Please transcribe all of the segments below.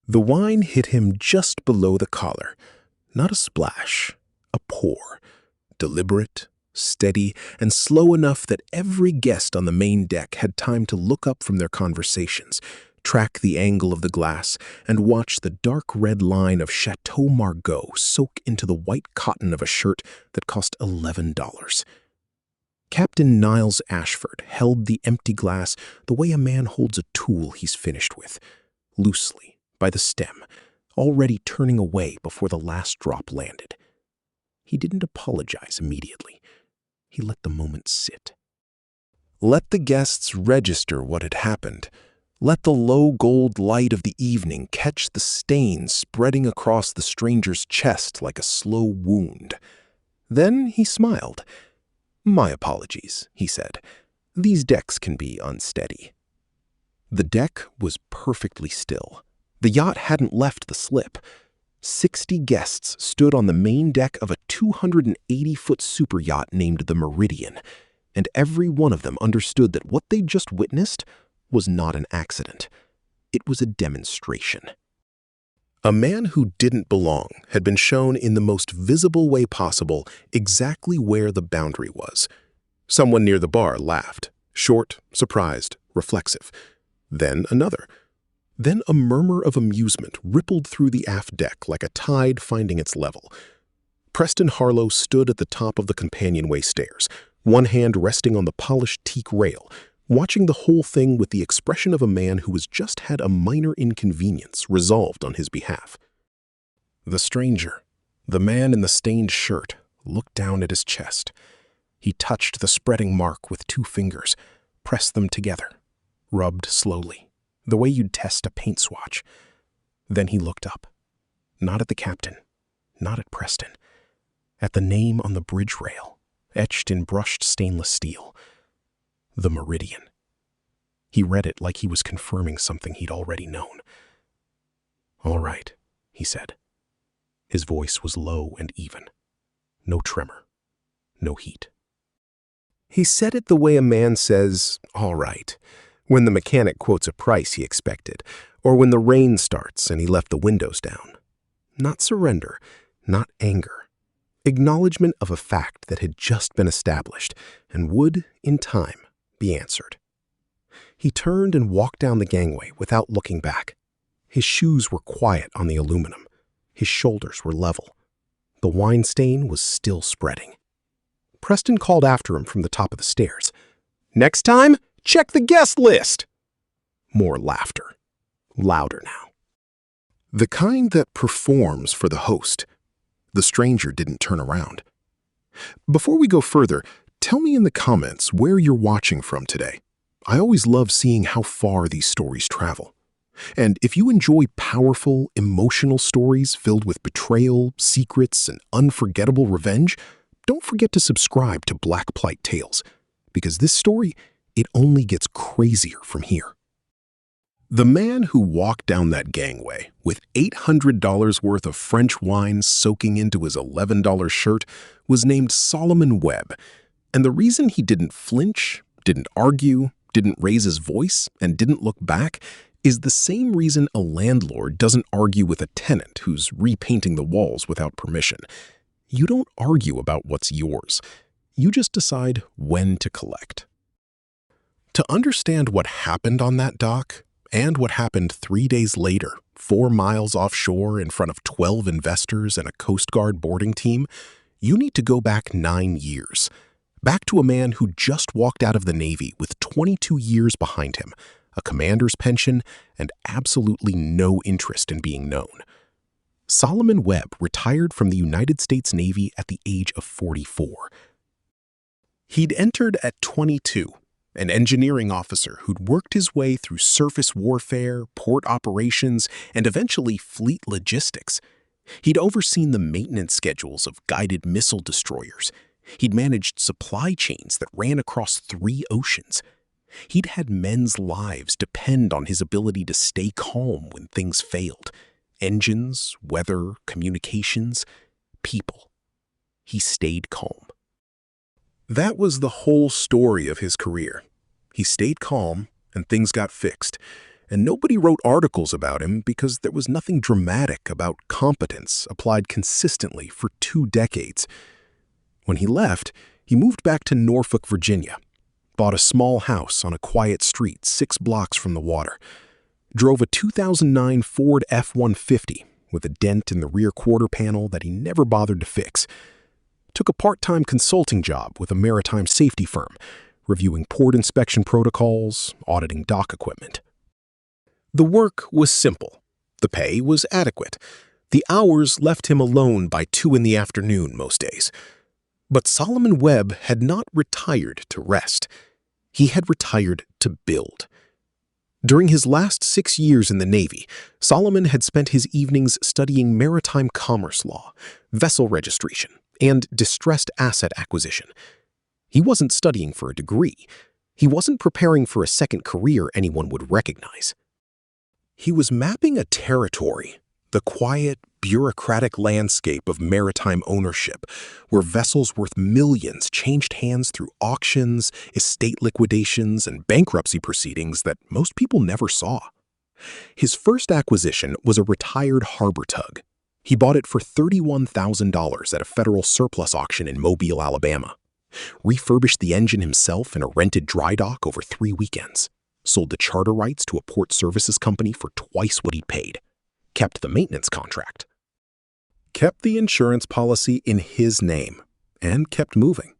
The wine hit him just below the collar. Not a splash, a pour. Deliberate, steady, and slow enough that every guest on the main deck had time to look up from their conversations, track the angle of the glass, and watch the dark red line of Chateau Margaux soak into the white cotton of a shirt that cost $11. Captain Niles Ashford held the empty glass the way a man holds a tool he's finished with, loosely, by the stem, already turning away before the last drop landed. He didn't apologize immediately. He let the moment sit. Let the guests register what had happened. Let the low gold light of the evening catch the stain spreading across the stranger's chest like a slow wound. Then he smiled. "My apologies," he said. "These decks can be unsteady." The deck was perfectly still. The yacht hadn't left the slip. 60 guests stood on the main deck of a 280-foot super yacht named the Meridian, and every one of them understood that what they'd just witnessed was not an accident. It was a demonstration. A man who didn't belong had been shown in the most visible way possible exactly where the boundary was. Someone near the bar laughed, short, surprised, reflexive. Then another. Then a murmur of amusement rippled through the aft deck like a tide finding its level. Preston Harlow stood at the top of the companionway stairs, one hand resting on the polished teak rail, watching the whole thing with the expression of a man who has just had a minor inconvenience resolved on his behalf. The stranger, the man in the stained shirt, looked down at his chest. He touched the spreading mark with 2 fingers, pressed them together, rubbed slowly, the way you'd test a paint swatch. Then he looked up, not at the captain, not at Preston, at the name on the bridge rail, etched in brushed stainless steel. The Meridian. He read it like he was confirming something he'd already known. "All right," he said. His voice was low and even. No tremor. No heat. He said it the way a man says, "all right," when the mechanic quotes a price he expected, or when the rain starts and he left the windows down. Not surrender, not anger. Acknowledgement of a fact that had just been established and would, in time, be answered. He turned and walked down the gangway without looking back. His shoes were quiet on the aluminum. His shoulders were level. The wine stain was still spreading. Preston called after him from the top of the stairs. "Next time, check the guest list!" More laughter. Louder now. The kind that performs for the host. The stranger didn't turn around. Before we go further, tell me in the comments where you're watching from today. I always love seeing how far these stories travel. And if you enjoy powerful, emotional stories filled with betrayal, secrets, and unforgettable revenge, don't forget to subscribe to Black Plight Tales, because this story, it only gets crazier from here. The man who walked down that gangway with $800 worth of French wine soaking into his $11 shirt was named Solomon Webb. And the reason he didn't flinch, didn't argue, didn't raise his voice, and didn't look back is the same reason a landlord doesn't argue with a tenant who's repainting the walls without permission. You don't argue about what's yours. You just decide when to collect. To understand what happened on that dock, and what happened 3 days later, 4 miles offshore in front of 12 investors and a Coast Guard boarding team, you need to go back 9 years. Back to a man who just walked out of the Navy with 22 years behind him, a commander's pension, and absolutely no interest in being known. Solomon Webb retired from the United States Navy at the age of 44. He'd entered at 22, an engineering officer who'd worked his way through surface warfare, port operations, and eventually fleet logistics. He'd overseen the maintenance schedules of guided missile destroyers. He'd managed supply chains that ran across 3 oceans. He'd had men's lives depend on his ability to stay calm when things failed. Engines, weather, communications, people. He stayed calm. That was the whole story of his career. He stayed calm, and things got fixed. and nobody wrote articles about him because there was nothing dramatic about competence applied consistently for 2 decades. When he left, he moved back to Norfolk, Virginia, bought a small house on a quiet street 6 blocks from the water, drove a 2009 Ford F-150 with a dent in the rear quarter panel that he never bothered to fix, took a part-time consulting job with a maritime safety firm, reviewing port inspection protocols, auditing dock equipment. The work was simple. The pay was adequate. The hours left him alone by 2 in the afternoon most days. But Solomon Webb had not retired to rest. He had retired to build. During his last 6 years in the Navy, Solomon had spent his evenings studying maritime commerce law, vessel registration, and distressed asset acquisition. He wasn't studying for a degree. He wasn't preparing for a second career anyone would recognize. He was mapping a territory, the quiet, bureaucratic landscape of maritime ownership, where vessels worth millions changed hands through auctions, estate liquidations, and bankruptcy proceedings that most people never saw. His first acquisition was a retired harbor tug. He bought it for $31,000 at a federal surplus auction in Mobile, Alabama. Refurbished the engine himself in a rented dry dock over 3 weekends. Sold the charter rights to a port services company for twice what he'd paid. Kept the maintenance contract. Kept the insurance policy in his name, and kept moving.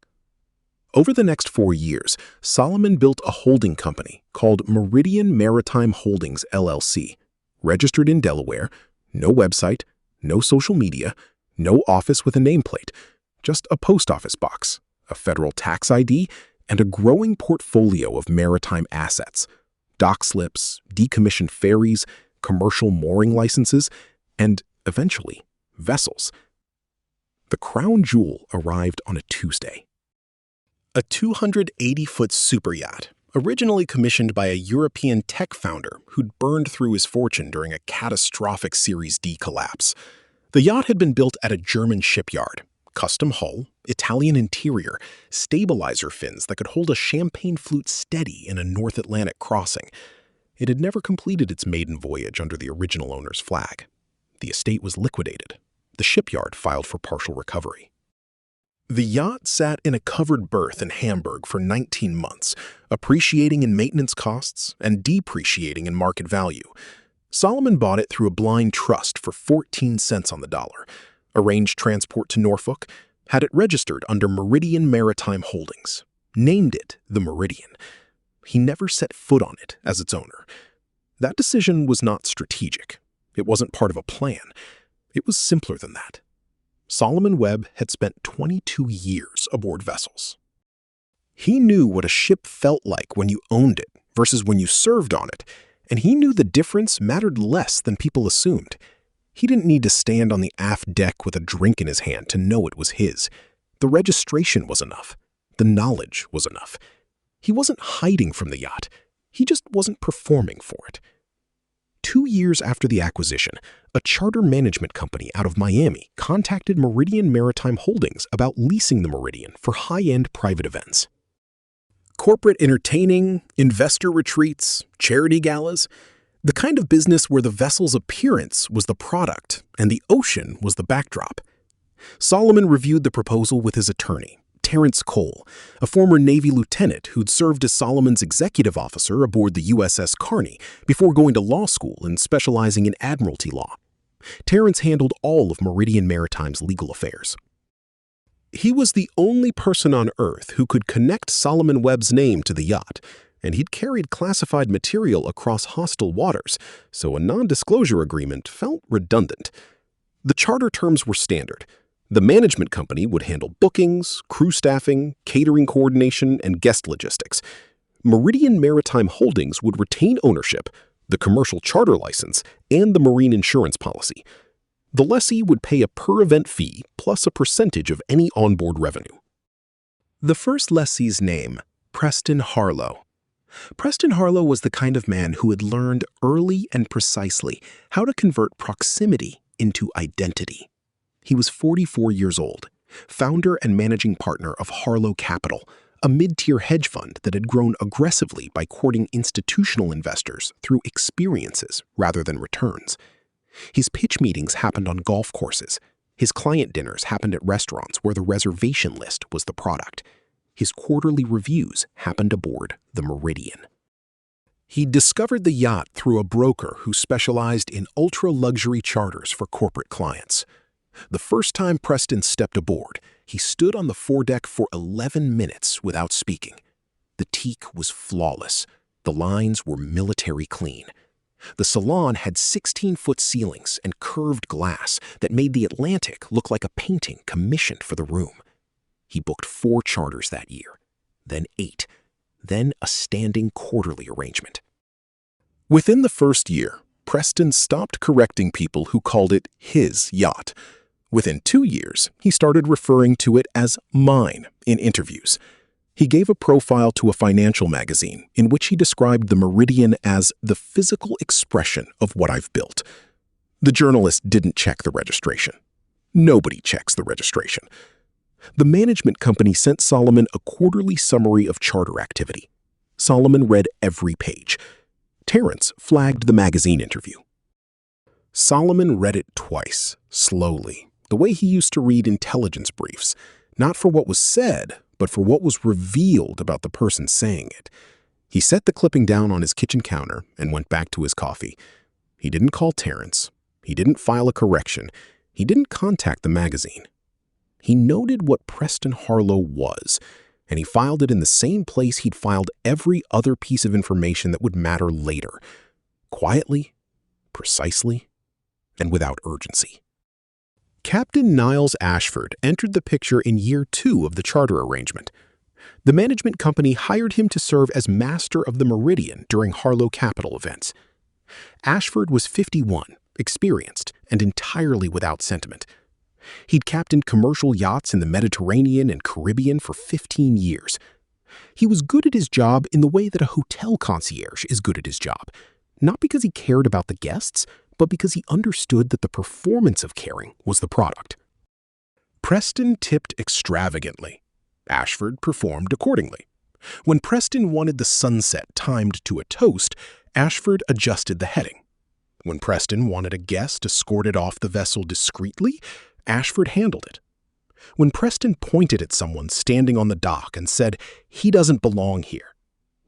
Over the next 4 years, Solomon built a holding company called Meridian Maritime Holdings, LLC, registered in Delaware, no website, no social media, no office with a nameplate, just a post office box, a federal tax ID, and a growing portfolio of maritime assets, dock slips, decommissioned ferries, commercial mooring licenses, and, eventually, vessels. The crown jewel arrived on a Tuesday. A 280-foot superyacht, originally commissioned by a European tech founder who'd burned through his fortune during a catastrophic Series D collapse. The yacht had been built at a German shipyard. Custom hull, Italian interior, stabilizer fins that could hold a champagne flute steady in a North Atlantic crossing. It had never completed its maiden voyage under the original owner's flag. The estate was liquidated. The shipyard filed for partial recovery. The yacht sat in a covered berth in Hamburg for 19 months, appreciating in maintenance costs and depreciating in market value. Solomon bought it through a blind trust for 14 cents on the dollar, arranged transport to Norfolk, had it registered under Meridian Maritime Holdings, named it the Meridian. He never set foot on it as its owner. That decision was not strategic. It wasn't part of a plan. It was simpler than that. Solomon Webb had spent 22 years aboard vessels. He knew what a ship felt like when you owned it versus when you served on it, and he knew the difference mattered less than people assumed. He didn't need to stand on the aft deck with a drink in his hand to know it was his. The registration was enough. The knowledge was enough. He wasn't hiding from the yacht. He just wasn't performing for it. 2 years after the acquisition, a charter management company out of Miami contacted Meridian Maritime Holdings about leasing the Meridian for high-end private events. Corporate entertaining, investor retreats, charity galas, the kind of business where the vessel's appearance was the product and the ocean was the backdrop. Solomon reviewed the proposal with his attorney, Terrence Cole, a former Navy lieutenant who'd served as Solomon's executive officer aboard the USS Kearney before going to law school and specializing in admiralty law. Terrence handled all of Meridian Maritime's legal affairs. He was the only person on Earth who could connect Solomon Webb's name to the yacht, and he'd carried classified material across hostile waters, so a non-disclosure agreement felt redundant. The charter terms were standard. The management company would handle bookings, crew staffing, catering coordination, and guest logistics. Meridian Maritime Holdings would retain ownership, the commercial charter license, and the marine insurance policy. The lessee would pay a per-event fee plus a percentage of any onboard revenue. The first lessee's name, Preston Harlow. Preston Harlow was the kind of man who had learned early and precisely how to convert proximity into identity. He was 44 years old, founder and managing partner of Harlow Capital, a mid-tier hedge fund that had grown aggressively by courting institutional investors through experiences rather than returns. His pitch meetings happened on golf courses. His client dinners happened at restaurants where the reservation list was the product. His quarterly reviews happened aboard the Meridian. He discovered the Yacht through a broker who specialized in ultra-luxury charters for corporate clients. The first time Preston stepped aboard, he stood on the foredeck for 11 minutes without speaking. The teak was flawless. The lines were military clean. The salon had 16-foot ceilings and curved glass that made the Atlantic look like a painting commissioned for the room. He booked 4 charters that year, then 8, then a standing quarterly arrangement. Within the first year, Preston stopped correcting people who called it his yacht. Within 2 years, he started referring to it as mine in interviews. He gave a profile to a financial magazine in which he described the Meridian as the physical expression of what I've built. The journalist didn't check the registration. Nobody checks the registration. The management company sent Solomon a quarterly summary of charter activity. Solomon read every page. Terrence flagged the magazine interview. Solomon read it twice, slowly, the way he used to read intelligence briefs, not for what was said, but for what was revealed about the person saying it. He set the clipping down on his kitchen counter and went back to his coffee. He didn't call Terrence. He didn't file a correction. He didn't contact the magazine. He noted what Preston Harlow was, and he filed it in the same place he'd filed every other piece of information that would matter later, quietly, precisely, and without urgency. Captain Niles Ashford entered the picture in year 2 of the charter arrangement. The management company hired him to serve as master of the Meridian during Harlow Capital events. Ashford was 51, experienced, and entirely without sentiment. He'd captained commercial yachts in the Mediterranean and Caribbean for 15 years. He was good at his job in the way that a hotel concierge is good at his job, not because he cared about the guests, but because he understood that the performance of caring was the product. Preston tipped extravagantly. Ashford performed accordingly. When Preston wanted the sunset timed to a toast, Ashford adjusted the heading. When Preston wanted a guest escorted off the vessel discreetly, Ashford handled it. When Preston pointed at someone standing on the dock and said, "He doesn't belong here,"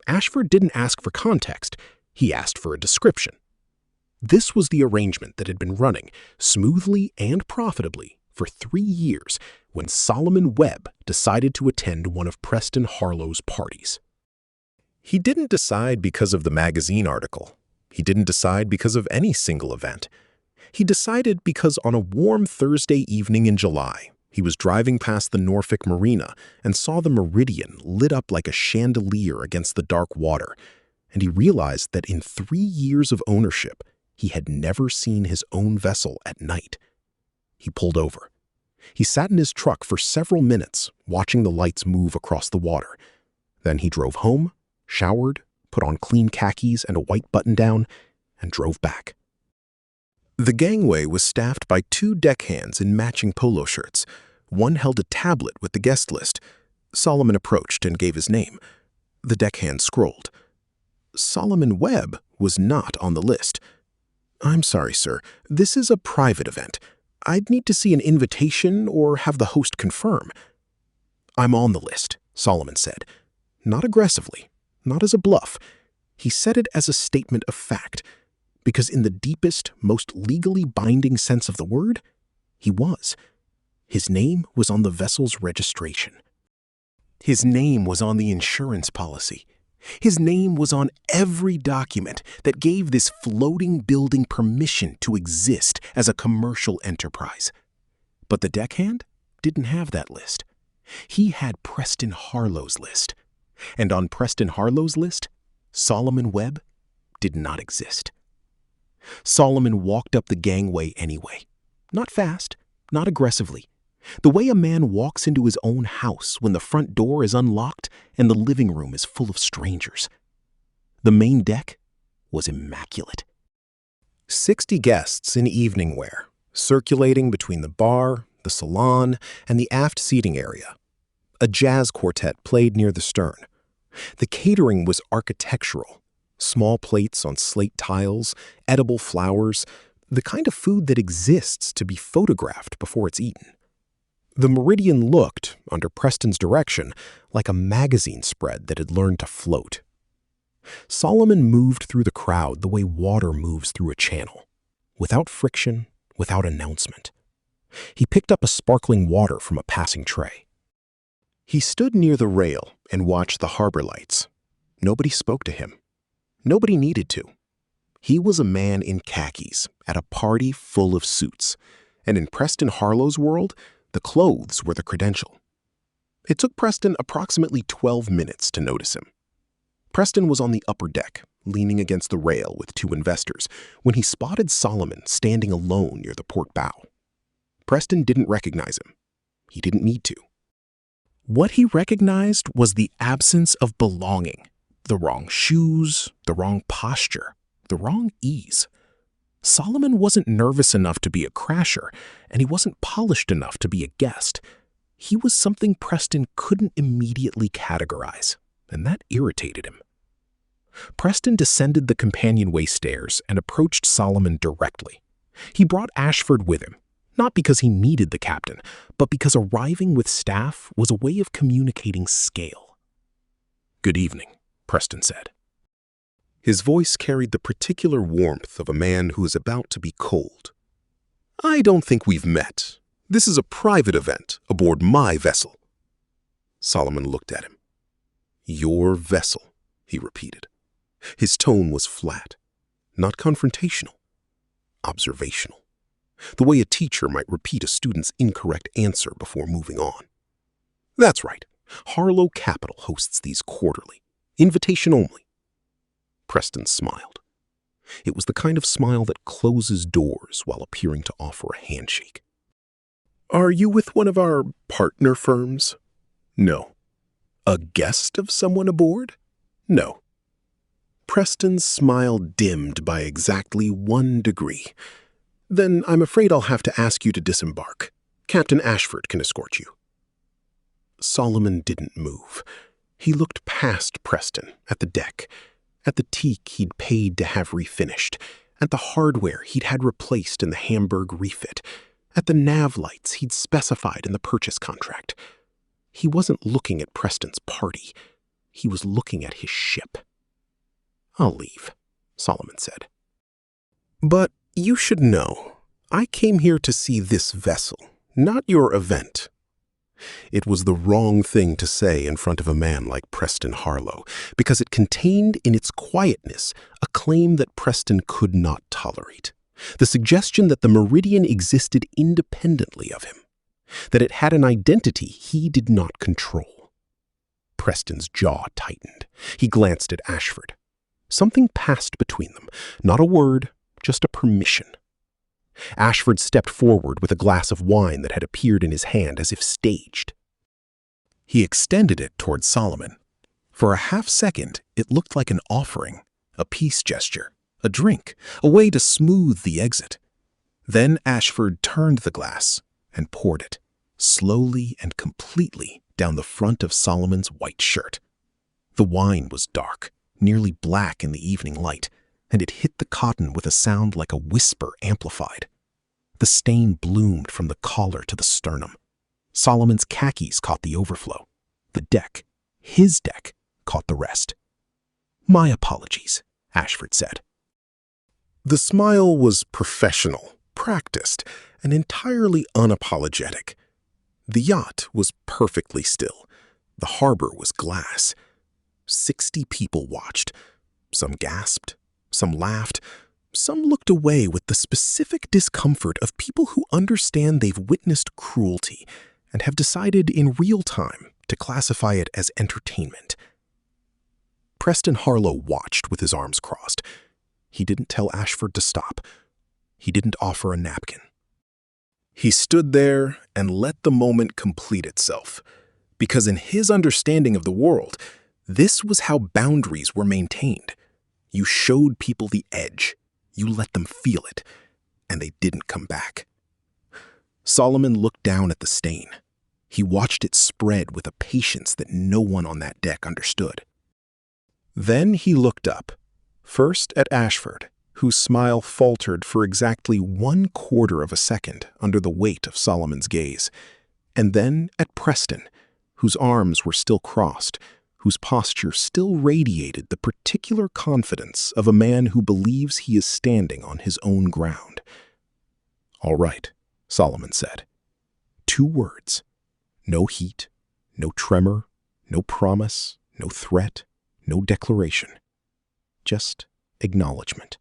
Ashford didn't ask for context, he asked for a description. This was the arrangement that had been running, smoothly and profitably, for 3 years when Solomon Webb decided to attend one of Preston Harlow's parties. He didn't decide because of the magazine article. He didn't decide because of any single event. He decided because on a warm Thursday evening in July, he was driving past the Norfolk Marina and saw the Meridian lit up like a chandelier against the dark water, and he realized that in 3 years of ownership, he had never seen his own vessel at night. He pulled over. He sat in his truck for several minutes, watching the lights move across the water. Then he drove home, showered, put on clean khakis and a white button-down, and drove back. The gangway was staffed by 2 deckhands in matching polo shirts. One held a tablet with the guest list. Solomon approached and gave his name. The deckhand scrolled. Solomon Webb was not on the list. "I'm sorry, sir. This is a private event. I'd need to see an invitation or have the host confirm." "I'm on the list," Solomon said. Not aggressively, not as a bluff. He said it as a statement of fact, because in the deepest, most legally binding sense of the word, he was. His name was on the vessel's registration. His name was on the insurance policy. His name was on every document that gave this floating building permission to exist as a commercial enterprise. But the deckhand didn't have that list. He had Preston Harlow's list. And on Preston Harlow's list, Solomon Webb did not exist. Solomon walked up the gangway anyway. Not fast, not aggressively. The way a man walks into his own house when the front door is unlocked and the living room is full of strangers. The main deck was immaculate. 60 guests in evening wear, circulating between the bar, the salon, and the aft seating area. A jazz quartet played near the stern. The catering was architectural. Small plates on slate tiles, edible flowers, the kind of food that exists to be photographed before it's eaten. The Meridian looked, under Preston's direction, like a magazine spread that had learned to float. Solomon moved through the crowd the way water moves through a channel, without friction, without announcement. He picked up a sparkling water from a passing tray. He stood near the rail and watched the harbor lights. Nobody spoke to him. Nobody needed to. He was a man in khakis at a party full of suits, and in Preston Harlow's world, the clothes were the credential. It took Preston approximately 12 minutes to notice him. Preston was on the upper deck, leaning against the rail with two investors, when he spotted Solomon standing alone near the port bow. Preston didn't recognize him. He didn't need to. What he recognized was the absence of belonging, the wrong shoes, the wrong posture, the wrong ease. Solomon wasn't nervous enough to be a crasher, and he wasn't polished enough to be a guest. He was something Preston couldn't immediately categorize, and that irritated him. Preston descended the companionway stairs and approached Solomon directly. He brought Ashford with him, not because he needed the captain, but because arriving with staff was a way of communicating scale. "Good evening," Preston said. His voice carried the particular warmth of a man who is about to be cold. "I don't think we've met. This is a private event aboard my vessel." Solomon looked at him. "Your vessel," he repeated. His tone was flat, not confrontational, observational, the way a teacher might repeat a student's incorrect answer before moving on. "That's right. Harlow Capital hosts these quarterly, invitation only." Preston smiled. It was the kind of smile that closes doors while appearing to offer a handshake. "Are you with one of our partner firms?" "No." "A guest of someone aboard?" "No." Preston's smile dimmed by exactly 1 degree. "Then I'm afraid I'll have to ask you to disembark. Captain Ashford can escort you." Solomon didn't move. He looked past Preston at the deck, at the teak he'd paid to have refinished, at the hardware he'd had replaced in the Hamburg refit, at the nav lights he'd specified in the purchase contract. He wasn't looking at Preston's party. He was looking at his ship. "I'll leave," Solomon said. "But you should know, I came here to see this vessel, not your event." It was the wrong thing to say in front of a man like Preston Harlow, because it contained in its quietness a claim that Preston could not tolerate. The suggestion that the Meridian existed independently of him, that it had an identity he did not control. Preston's jaw tightened. He glanced at Ashford. Something passed between them, not a word, just a permission. Ashford stepped forward with a glass of wine that had appeared in his hand as if staged. He extended it toward Solomon. For a half second, it looked like an offering, a peace gesture, a drink, a way to smooth the exit. Then Ashford turned the glass and poured it, slowly and completely, down the front of Solomon's white shirt. The wine was dark, nearly black in the evening light, and it hit the cotton with a sound like a whisper amplified. The stain bloomed from the collar to the sternum. Solomon's khakis caught the overflow. The deck, his deck, caught the rest. "My apologies," Ashford said. The smile was professional, practiced, and entirely unapologetic. The yacht was perfectly still. The harbor was glass. 60 people watched. Some gasped, some laughed, some looked away with the specific discomfort of people who understand they've witnessed cruelty and have decided in real time to classify it as entertainment. Preston Harlow watched with his arms crossed. He didn't tell Ashford to stop. He didn't offer a napkin. He stood there and let the moment complete itself, because in his understanding of the world, this was how boundaries were maintained. You showed people the edge. You let them feel it, and they didn't come back. Solomon looked down at the stain. He watched it spread with a patience that no one on that deck understood. Then he looked up, first at Ashford, whose smile faltered for exactly 1/4 of a second under the weight of Solomon's gaze, and then at Preston, whose arms were still crossed, whose posture still radiated the particular confidence of a man who believes he is standing on his own ground. "All right," Solomon said. 2 words. No heat, no tremor, no promise, no threat, no declaration. Just acknowledgement.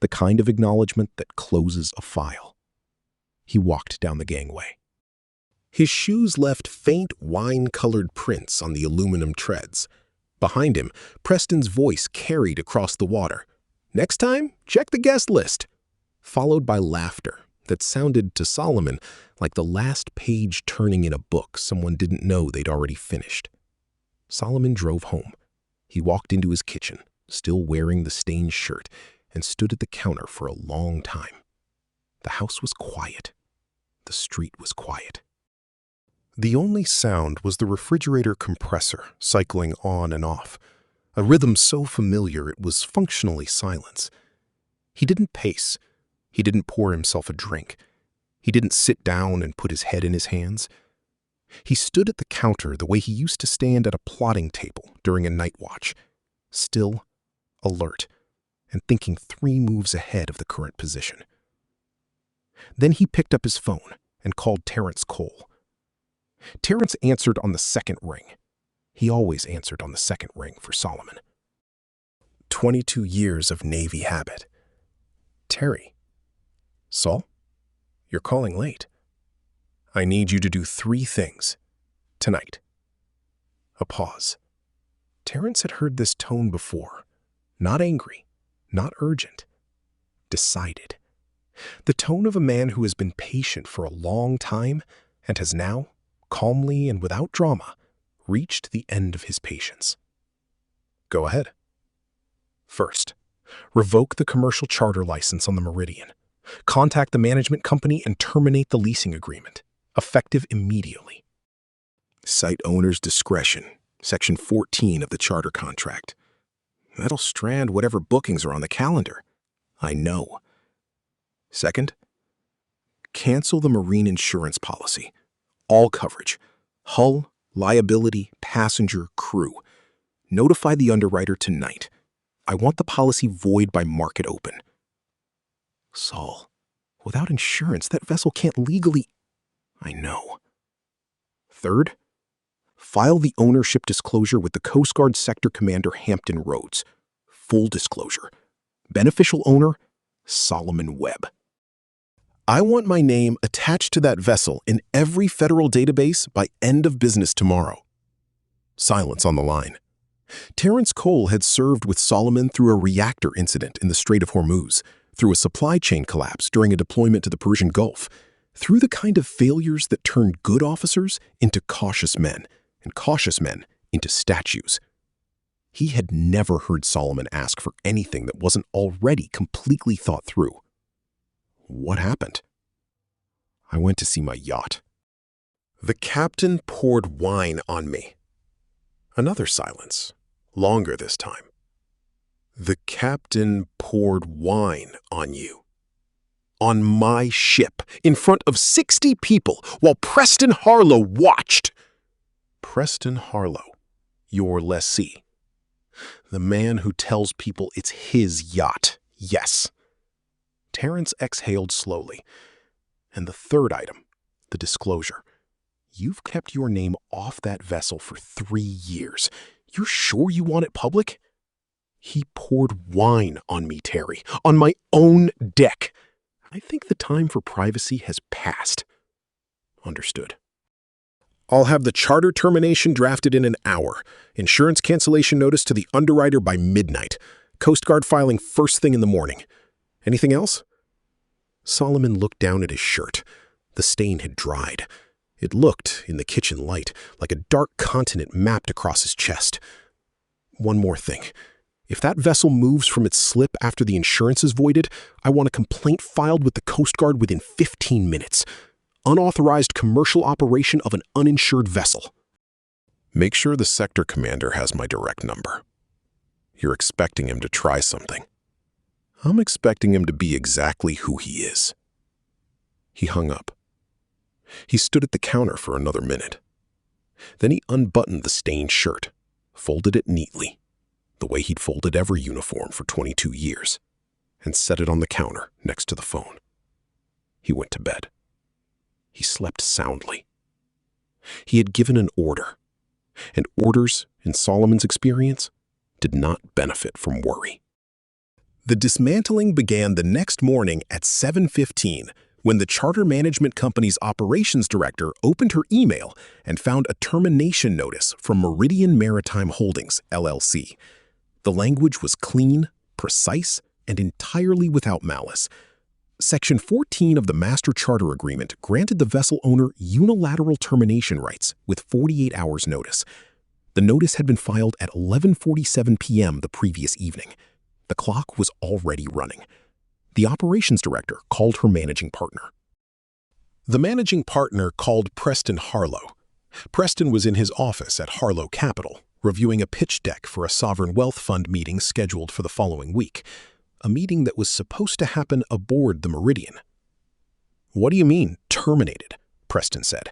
The kind of acknowledgement that closes a file. He walked down the gangway. His shoes left faint wine-colored prints on the aluminum treads. Behind him, Preston's voice carried across the water. "Next time, check the guest list," followed by laughter that sounded to Solomon like the last page turning in a book someone didn't know they'd already finished. Solomon drove home. He walked into his kitchen, still wearing the stained shirt, and stood at the counter for a long time. The house was quiet. The street was quiet. The only sound was the refrigerator compressor cycling on and off, a rhythm so familiar it was functionally silence. He didn't pace. He didn't pour himself a drink. He didn't sit down and put his head in his hands. He stood at the counter the way he used to stand at a plotting table during a night watch, still, alert, and thinking 3 moves ahead of the current position. Then he picked up his phone and called Terence Cole. Terence answered on the second ring. He always answered on the second ring for Solomon. 22 years of Navy habit. "Terry." "Sol, you're calling late. I need you to do 3 things. Tonight." A pause. Terence had heard this tone before. Not angry, not urgent. Decided. The tone of a man who has been patient for a long time and has now, calmly and without drama, reached the end of his patience. "Go ahead." "First, revoke the commercial charter license on the Meridian. Contact the management company and terminate the leasing agreement, effective immediately. Cite owner's discretion, Section 14 of the charter contract. That'll strand whatever bookings are on the calendar. I know. Second, cancel the marine insurance policy. All coverage. Hull, liability, passenger, crew. Notify the underwriter tonight. I want the policy void by market open." "Saul, without insurance, that vessel can't legally—" "I know." Third, file the ownership disclosure with the Coast Guard Sector Commander Hampton Roads. Full disclosure. Beneficial owner, Solomon Webb. I want my name attached to that vessel in every federal database by end of business tomorrow. Silence on the line. Terence Cole had served with Solomon through a reactor incident in the Strait of Hormuz, through a supply chain collapse during a deployment to the Persian Gulf, through the kind of failures that turned good officers into cautious men, and cautious men into statues. He had never heard Solomon ask for anything that wasn't already completely thought through. What happened? I went to see my yacht. The captain poured wine on me. Another silence, longer this time. The captain poured wine on you. On my ship, in front of 60 people, while Preston Harlow watched. Preston Harlow, your lessee. The man who tells people it's his yacht, yes. Terence exhaled slowly. And the third item, the disclosure. You've kept your name off that vessel for 3 years. You're sure you want it public? He poured wine on me, Terry, on my own deck. I think the time for privacy has passed. Understood. I'll have the charter termination drafted in an hour. Insurance cancellation notice to the underwriter by midnight. Coast Guard filing first thing in the morning. Anything else? Solomon looked down at his shirt. The stain had dried. It looked, in the kitchen light, like a dark continent mapped across his chest. One more thing. If that vessel moves from its slip after the insurance is voided, I want a complaint filed with the Coast Guard within 15 minutes. unauthorized commercial operation of an uninsured vessel. Make sure the sector commander has my direct number. You're expecting him to try something. I'm expecting him to be exactly who he is." He hung up. He stood at the counter for another minute. Then he unbuttoned the stained shirt, folded it neatly, the way he'd folded every uniform for 22 years, and set it on the counter next to the phone. He went to bed. He slept soundly. He had given an order, and orders, in Solomon's experience, did not benefit from worry. The dismantling began the next morning at 7:15 when the charter management company's operations director opened her email and found a termination notice from Meridian Maritime Holdings, LLC. The language was clean, precise, and entirely without malice. Section 14 of the Master Charter Agreement granted the vessel owner unilateral termination rights with 48 hours' notice. The notice had been filed at 11:47 p.m. the previous evening. The clock was already running. The operations director called her managing partner. The managing partner called Preston Harlow. Preston was in his office at Harlow Capital, reviewing a pitch deck for a sovereign wealth fund meeting scheduled for the following week, a meeting that was supposed to happen aboard the Meridian. "What do you mean, terminated?" Preston said.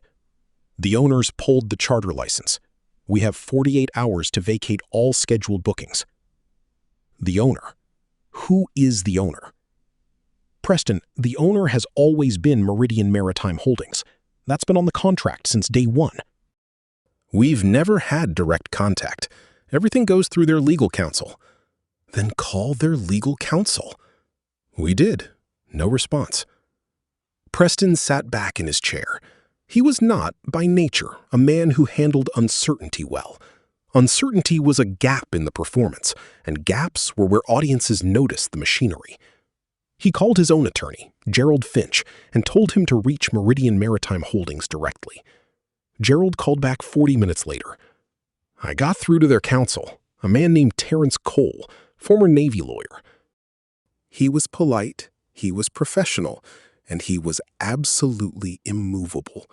"The owners pulled the charter license. We have 48 hours to vacate all scheduled bookings." "The owner? Who is the owner?" "Preston, the owner has always been Meridian Maritime Holdings. That's been on the contract since day one." "We've never had direct contact. Everything goes through their legal counsel." "Then call their legal counsel." "We did. No response." Preston sat back in his chair. He was not, by nature, a man who handled uncertainty well. Uncertainty was a gap in the performance, and gaps were where audiences noticed the machinery. He called his own attorney, Gerald Finch, and told him to reach Meridian Maritime Holdings directly. Gerald called back 40 minutes later. "I got through to their counsel, a man named Terrence Cole, former Navy lawyer. He was polite, he was professional, and he was absolutely immovable.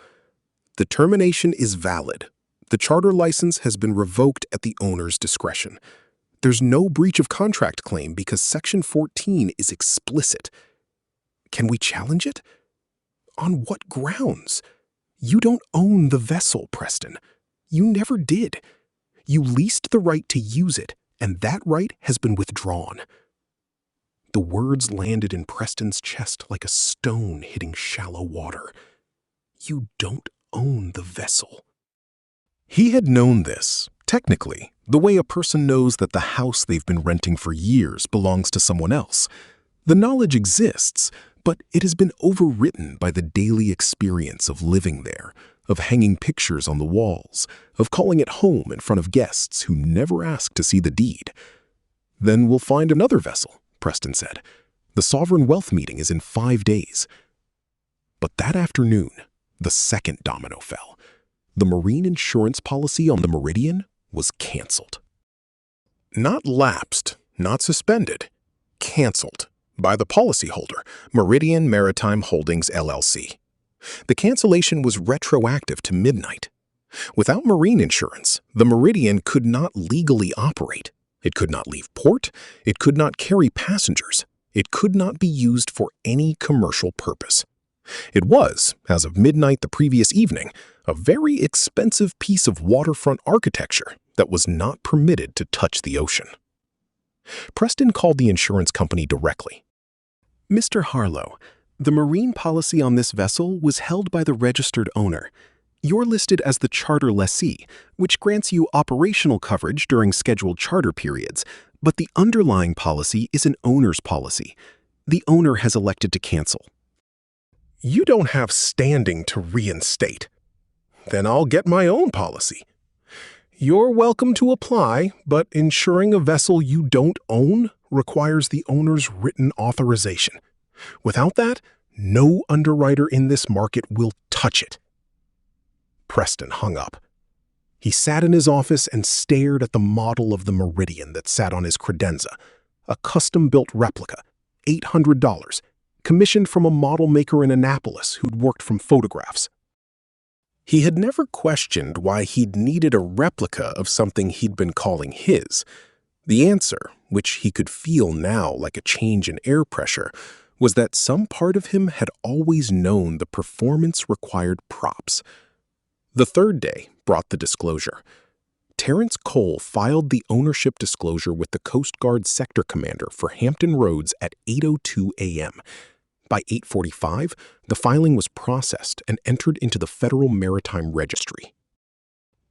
The termination is valid. The charter license has been revoked at the owner's discretion. There's no breach of contract claim because Section 14 is explicit. Can we challenge it? On what grounds? You don't own the vessel, Preston. You never did. You leased the right to use it, and that right has been withdrawn." The words landed in Preston's chest like a stone hitting shallow water. You don't own the vessel. He had known this, technically, the way a person knows that the house they've been renting for years belongs to someone else. The knowledge exists, but it has been overwritten by the daily experience of living there, of hanging pictures on the walls, of calling it home in front of guests who never asked to see the deed. "Then we'll find another vessel," Preston said. "The sovereign wealth meeting is in 5 days." But that afternoon, the second domino fell. The marine insurance policy on the Meridian was canceled. Not lapsed, not suspended, canceled by the policyholder, Meridian Maritime Holdings, LLC. The cancellation was retroactive to midnight. Without marine insurance, the Meridian could not legally operate. It could not leave port. It could not carry passengers. It could not be used for any commercial purpose. It was, as of midnight the previous evening, a very expensive piece of waterfront architecture that was not permitted to touch the ocean. Preston called the insurance company directly. "Mr. Harlow, the marine policy on this vessel was held by the registered owner. You're listed as the charter lessee, which grants you operational coverage during scheduled charter periods, but the underlying policy is an owner's policy. The owner has elected to cancel." "You don't have standing to reinstate." "Then I'll get my own policy." "You're welcome to apply, but insuring a vessel you don't own requires the owner's written authorization. Without that, no underwriter in this market will touch it." Preston hung up. He sat in his office and stared at the model of the Meridian that sat on his credenza, a custom-built replica, $800, commissioned from a model maker in Annapolis who'd worked from photographs. He had never questioned why he'd needed a replica of something he'd been calling his. The answer, which he could feel now like a change in air pressure, was that some part of him had always known the performance required props. The third day brought the disclosure. Terrence Cole filed the ownership disclosure with the Coast Guard sector commander for Hampton Roads at 8:02 a.m. By 8:45, the filing was processed and entered into the Federal Maritime Registry.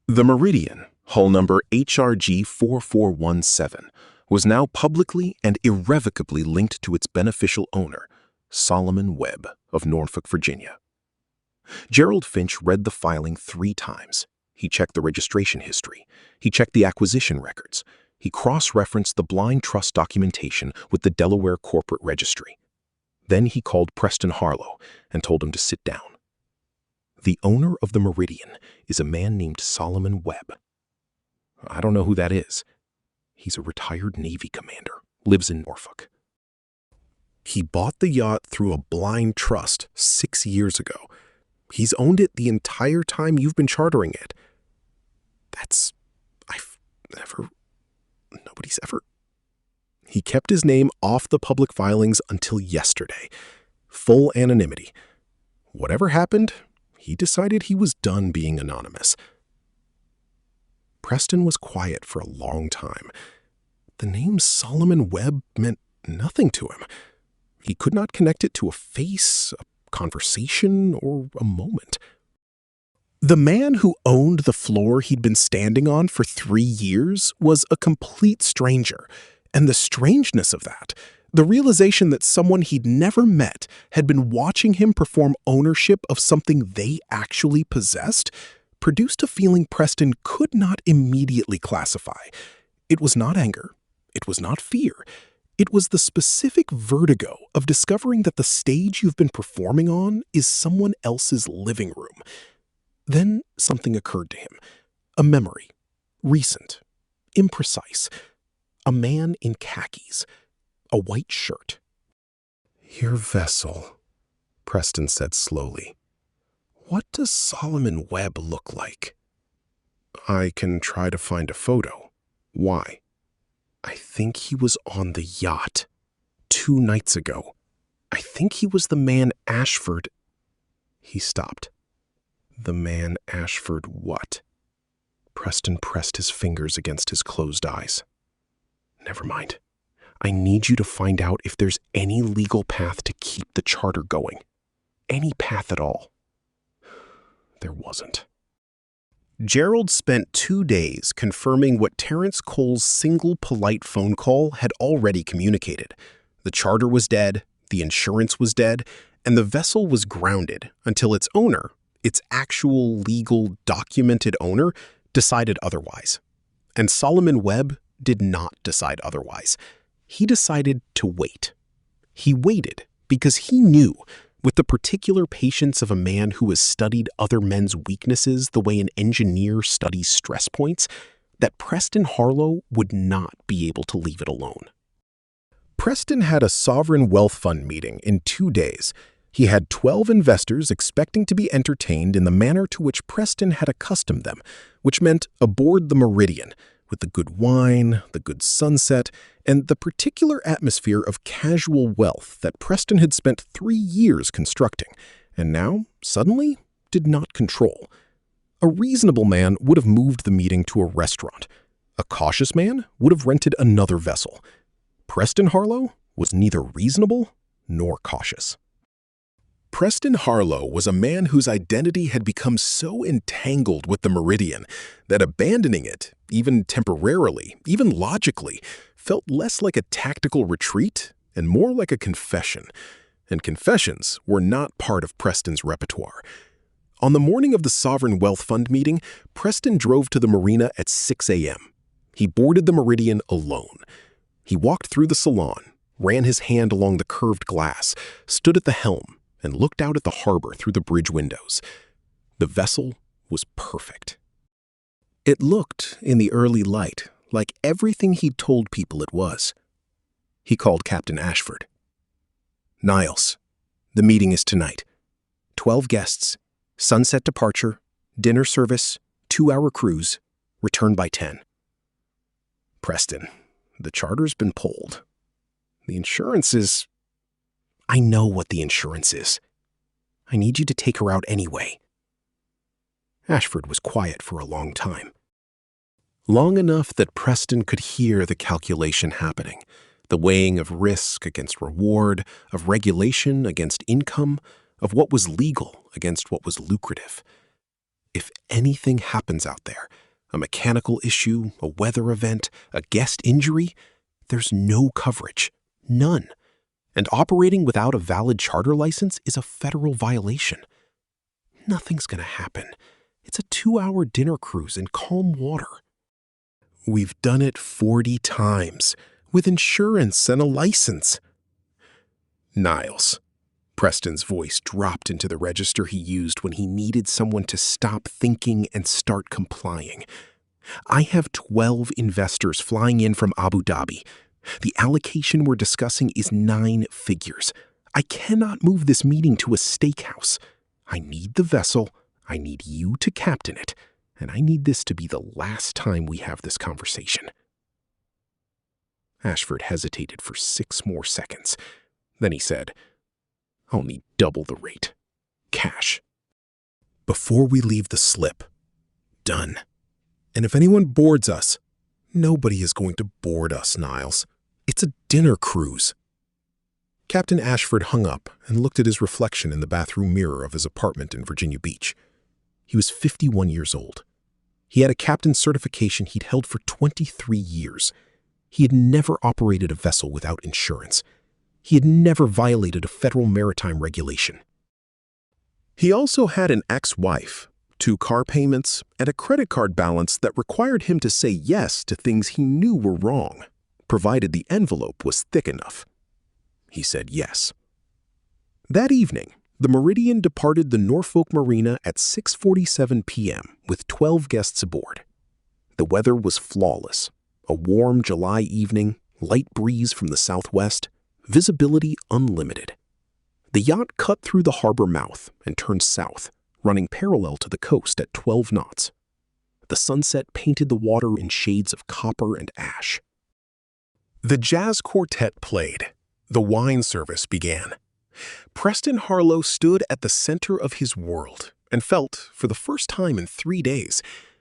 The Meridian, hull number HRG 4417, was now publicly and irrevocably linked to its beneficial owner, Solomon Webb of Norfolk, Virginia. Gerald Finch read the filing 3 times. He checked the registration history. He checked the acquisition records. He cross-referenced the blind trust documentation with the Delaware Corporate Registry. Then he called Preston Harlow and told him to sit down. The owner of the Meridian is a man named Solomon Webb. I don't know who that is. He's a retired Navy commander, lives in Norfolk. He bought the yacht through a blind trust 6 years ago. He's owned it the entire time you've been chartering it. Nobody's ever. He kept his name off the public filings until yesterday. Full anonymity. Whatever happened, he decided he was done being anonymous. Preston was quiet for a long time. The name Solomon Webb meant nothing to him. He could not connect it to a face, a conversation, or a moment. The man who owned the floor he'd been standing on for 3 years was a complete stranger, and the strangeness of that, the realization that someone he'd never met had been watching him perform ownership of something they actually possessed, produced a feeling Preston could not immediately classify. It was not anger. It was not fear. It was the specific vertigo of discovering that the stage you've been performing on is someone else's living room. Then something occurred to him. A memory. Recent. Imprecise. A man in khakis. A white shirt. "Your vessel," Preston said slowly. "What does Solomon Webb look like?" "I can try to find a photo." "Why?" "I think he was on the yacht 2 nights ago. I think he was the man Ashford." He stopped. "The man Ashford what?" Preston pressed his fingers against his closed eyes. "Never mind. I need you to find out if there's any legal path to keep the charter going. Any path at all." There wasn't. Gerald spent 2 days confirming what Terrence Cole's single polite phone call had already communicated. The charter was dead, the insurance was dead, and the vessel was grounded until its owner, its actual legal documented owner, decided otherwise. And Solomon Webb did not decide otherwise. He decided to wait. He waited because he knew, with the particular patience of a man who has studied other men's weaknesses the way an engineer studies stress points, that Preston Harlow would not be able to leave it alone. Preston had a sovereign wealth fund meeting in 2 days. He had 12 investors expecting to be entertained in the manner to which Preston had accustomed them, which meant aboard the Meridian, with the good wine, the good sunset, and the particular atmosphere of casual wealth that Preston had spent 3 years constructing, and now, suddenly, did not control. A reasonable man would have moved the meeting to a restaurant. A cautious man would have rented another vessel. Preston Harlow was neither reasonable nor cautious. Preston Harlow was a man whose identity had become so entangled with the Meridian that abandoning it, even temporarily, even logically, felt less like a tactical retreat and more like a confession. And confessions were not part of Preston's repertoire. On the morning of the Sovereign Wealth Fund meeting, Preston drove to the marina at 6 a.m. He boarded the Meridian alone. He walked through the salon, ran his hand along the curved glass, stood at the helm, and looked out at the harbor through the bridge windows. The vessel was perfect. It looked, in the early light, like everything he'd told people it was. He called Captain Ashford. "Niles," The meeting is tonight. 12 guests, sunset departure, dinner service, 2-hour cruise, return by 10. Preston, the charter's been pulled. The insurance is... I know what the insurance is. I need you to take her out anyway. Ashford was quiet for a long time. Long enough that Preston could hear the calculation happening, the weighing of risk against reward, of regulation against income, of what was legal against what was lucrative. If anything happens out there, a mechanical issue, a weather event, a guest injury, there's no coverage. None. And operating without a valid charter license is a federal violation. Nothing's going to happen. It's a 2-hour dinner cruise in calm water. We've done it 40 times, with insurance and a license. Niles. Preston's voice dropped into the register he used when he needed someone to stop thinking and start complying. I have 12 investors flying in from Abu Dhabi. The allocation we're discussing is 9 figures. I cannot move this meeting to a steakhouse. I need the vessel, I need you to captain it, and I need this to be the last time we have this conversation. Ashford hesitated for 6 more seconds. Then he said, I'll need double the rate. Cash. Before we leave the slip. Done. And if anyone boards us, nobody is going to board us, Niles. It's a dinner cruise. Captain Ashford hung up and looked at his reflection in the bathroom mirror of his apartment in Virginia Beach. He was 51 years old. He had a captain's certification he'd held for 23 years. He had never operated a vessel without insurance. He had never violated a federal maritime regulation. He also had an ex-wife, 2 car payments, and a credit card balance that required him to say yes to things he knew were wrong, provided the envelope was thick enough. He said yes. That evening, the Meridian departed the Norfolk Marina at 6:47 p.m. with 12 guests aboard. The weather was flawless. A warm July evening, light breeze from the southwest, visibility unlimited. The yacht cut through the harbor mouth and turned south, running parallel to the coast at 12 knots. The sunset painted the water in shades of copper and ash. The jazz quartet played. The wine service began. Preston Harlow stood at the center of his world and felt, for the first time in 3 days,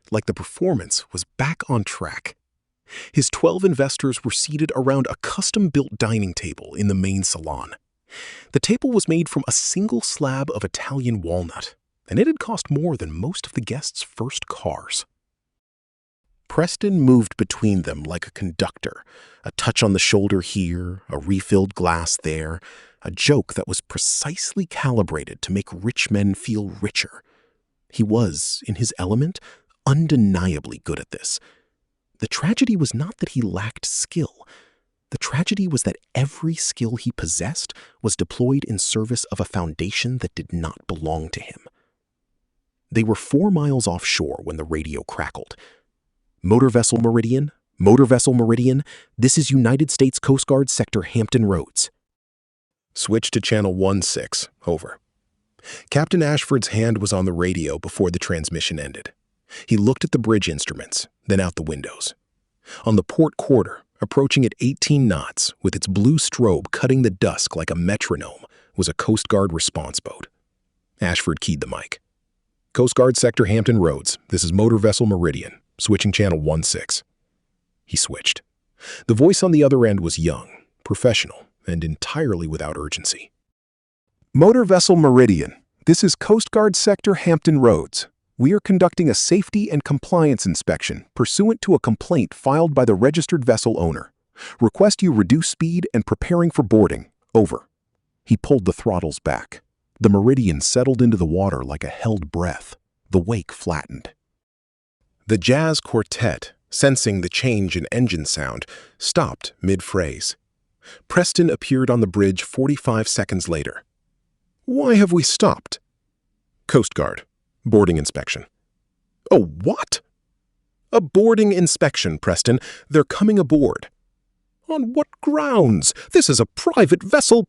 like the performance was back on track. His 12 investors were seated around a custom-built dining table in the main salon. The table was made from a single slab of Italian walnut, and it had cost more than most of the guests' first cars. Preston moved between them like a conductor, a touch on the shoulder here, a refilled glass there, a joke that was precisely calibrated to make rich men feel richer. He was, in his element, undeniably good at this. The tragedy was not that he lacked skill. The tragedy was that every skill he possessed was deployed in service of a foundation that did not belong to him. They were 4 miles offshore when the radio crackled. Motor Vessel Meridian, this is United States Coast Guard Sector Hampton Roads. Switch to channel 16, over. Captain Ashford's hand was on the radio before the transmission ended. He looked at the bridge instruments, then out the windows. On the port quarter, approaching at 18 knots, with its blue strobe cutting the dusk like a metronome, was a Coast Guard response boat. Ashford keyed the mic. Coast Guard Sector Hampton Roads, this is Motor Vessel Meridian, switching channel 16. He switched. The voice on the other end was young, professional, and entirely without urgency. Motor Vessel Meridian, this is Coast Guard Sector Hampton Roads. We are conducting a safety and compliance inspection pursuant to a complaint filed by the registered vessel owner. Request you reduce speed and preparing for boarding. Over. He pulled the throttles back. The Meridian settled into the water like a held breath. The wake flattened. The jazz quartet, sensing the change in engine sound, stopped mid-phrase. Preston appeared on the bridge 45 seconds later. Why have we stopped? Coast Guard. Boarding inspection. A what? A boarding inspection, Preston. They're coming aboard. On what grounds? This is a private vessel.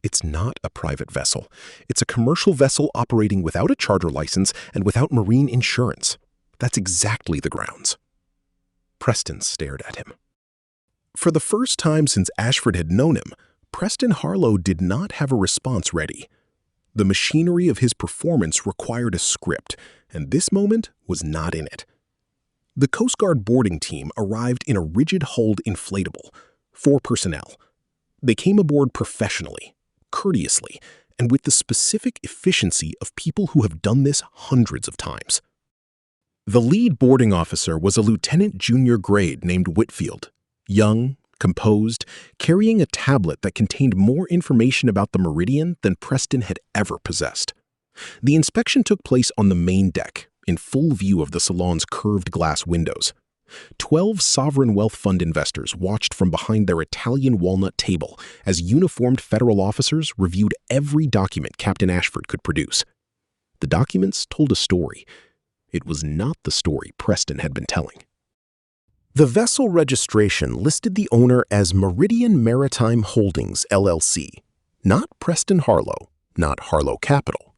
It's not a private vessel. It's a commercial vessel operating without a charter license and without marine insurance. That's exactly the grounds. Preston stared at him. For the first time since Ashford had known him, Preston Harlow did not have a response ready. The machinery of his performance required a script, and this moment was not in it. The Coast Guard boarding team arrived in a rigid-hulled inflatable, 4 personnel. They came aboard professionally, courteously, and with the specific efficiency of people who have done this hundreds of times. The lead boarding officer was a lieutenant junior grade named Whitfield, young, composed, carrying a tablet that contained more information about the Meridian than Preston had ever possessed. The inspection took place on the main deck, in full view of the salon's curved glass windows. 12 sovereign wealth fund investors watched from behind their Italian walnut table as uniformed federal officers reviewed every document Captain Ashford could produce. The documents told a story. It was not the story Preston had been telling. The vessel registration listed the owner as Meridian Maritime Holdings, LLC, not Preston Harlow, not Harlow Capital.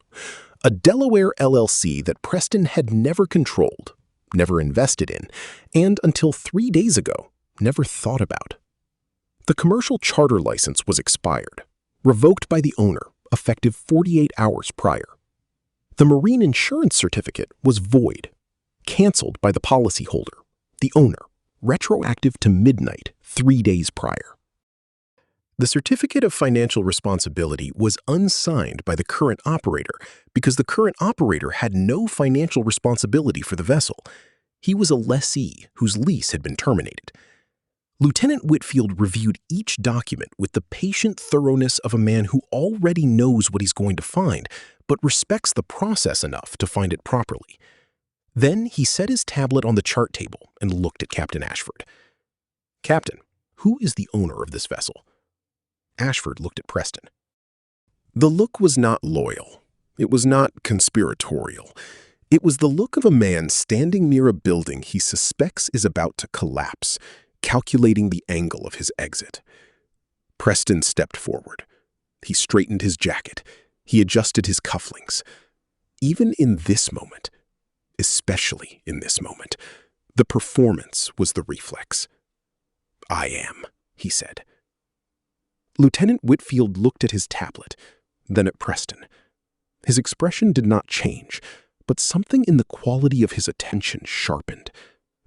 A Delaware LLC that Preston had never controlled, never invested in, and until 3 days ago, never thought about. The commercial charter license was expired, revoked by the owner, effective 48 hours prior. The marine insurance certificate was void, canceled by the policyholder, the owner, retroactive to midnight 3 days prior. The certificate of financial responsibility was unsigned by the current operator because the current operator had no financial responsibility for the vessel. He was a lessee whose lease had been terminated. Lieutenant Whitfield reviewed each document with the patient thoroughness of a man who already knows what he's going to find, but respects the process enough to find it properly. Then he set his tablet on the chart table and looked at Captain Ashford. "Captain, who is the owner of this vessel?" Ashford looked at Preston. The look was not loyal. It was not conspiratorial. It was the look of a man standing near a building he suspects is about to collapse, calculating the angle of his exit. Preston stepped forward. He straightened his jacket. He adjusted his cufflinks. Even in this moment, especially in this moment, the performance was the reflex. "I am," he said. Lieutenant Whitfield looked at his tablet, then at Preston. His expression did not change, but something in the quality of his attention sharpened,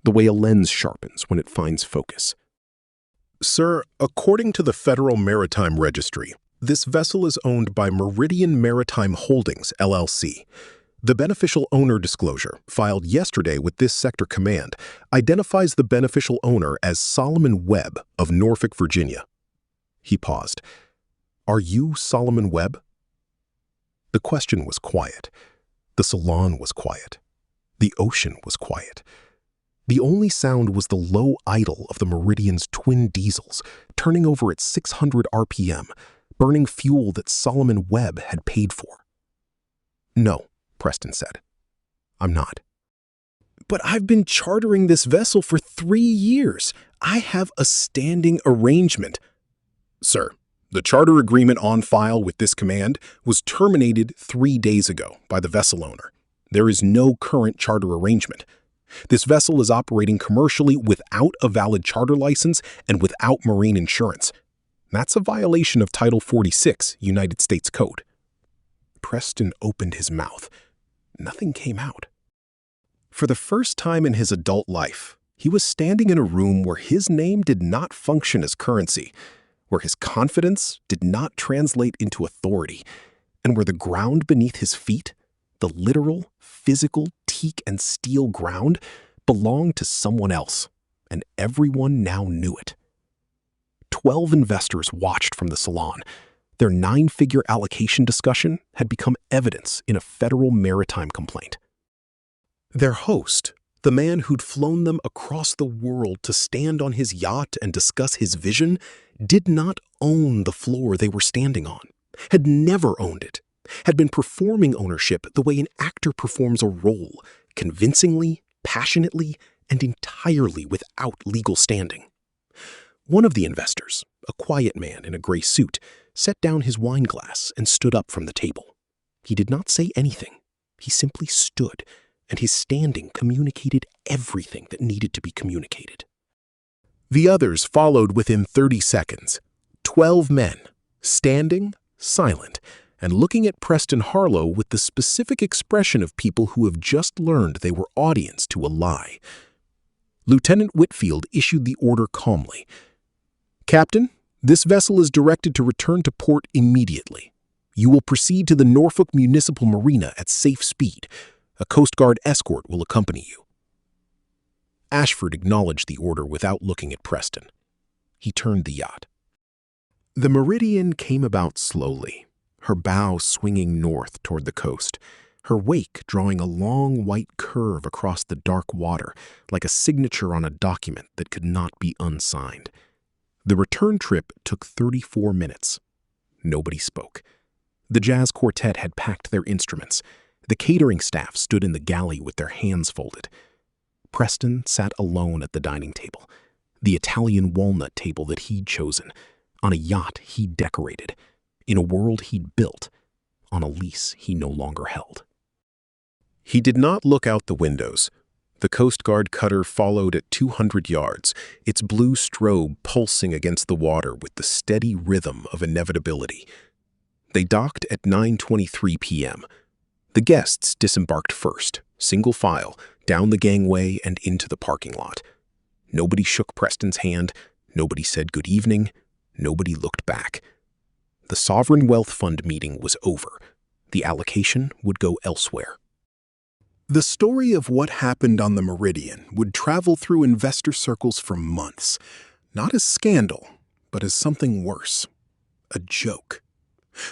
the way a lens sharpens when it finds focus. "Sir, according to the Federal Maritime Registry, this vessel is owned by Meridian Maritime Holdings, LLC. The beneficial owner disclosure, filed yesterday with this sector command, identifies the beneficial owner as Solomon Webb of Norfolk, Virginia." He paused. "Are you Solomon Webb?" The question was quiet. The salon was quiet. The ocean was quiet. The only sound was the low idle of the Meridian's twin diesels, turning over at 600 RPM, burning fuel that Solomon Webb had paid for. "No," Preston said. "I'm not." "But I've been chartering this vessel for 3 years. I have a standing arrangement." "Sir, the charter agreement on file with this command was terminated 3 days ago by the vessel owner. There is no current charter arrangement. This vessel is operating commercially without a valid charter license and without marine insurance. That's a violation of Title 46, United States Code." Preston opened his mouth. Nothing came out. For the first time in his adult life, he was standing in a room where his name did not function as currency, where his confidence did not translate into authority, and where the ground beneath his feet, the literal, physical teak and steel ground, belonged to someone else, and everyone now knew it. 12 investors watched from the salon. Their 9-figure allocation discussion had become evidence in a federal maritime complaint. Their host, the man who'd flown them across the world to stand on his yacht and discuss his vision, did not own the floor they were standing on, had never owned it, had been performing ownership the way an actor performs a role, convincingly, passionately, and entirely without legal standing. One of the investors, a quiet man in a gray suit, set down his wine glass, and stood up from the table. He did not say anything. He simply stood, and his standing communicated everything that needed to be communicated. The others followed within 30 seconds. 12 men, standing, silent, and looking at Preston Harlow with the specific expression of people who have just learned they were audience to a lie. Lieutenant Whitfield issued the order calmly. "Captain, this vessel is directed to return to port immediately. You will proceed to the Norfolk Municipal Marina at safe speed. A Coast Guard escort will accompany you." Ashford acknowledged the order without looking at Preston. He turned the yacht. The Meridian came about slowly, her bow swinging north toward the coast, her wake drawing a long white curve across the dark water like a signature on a document that could not be unsigned. The return trip took 34 minutes. Nobody spoke. The jazz quartet had packed their instruments. The catering staff stood in the galley with their hands folded. Preston sat alone at the dining table, the Italian walnut table that he'd chosen, on a yacht he'd decorated, in a world he'd built, on a lease he no longer held. He did not look out the windows. The Coast Guard cutter followed at 200 yards, its blue strobe pulsing against the water with the steady rhythm of inevitability. They docked at 9:23 p.m. The guests disembarked first, single file, down the gangway and into the parking lot. Nobody shook Preston's hand, nobody said good evening, nobody looked back. The Sovereign Wealth Fund meeting was over. The allocation would go elsewhere. The story of what happened on the Meridian would travel through investor circles for months, not as scandal, but as something worse, a joke.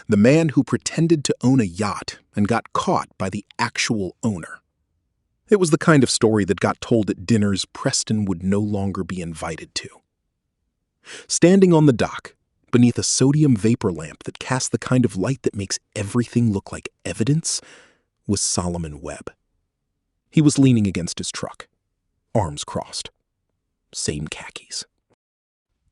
The man who pretended to own a yacht and got caught by the actual owner. It was the kind of story that got told at dinners Preston would no longer be invited to. Standing on the dock, beneath a sodium vapor lamp that cast the kind of light that makes everything look like evidence, was Solomon Webb. He was leaning against his truck, arms crossed. Same khakis.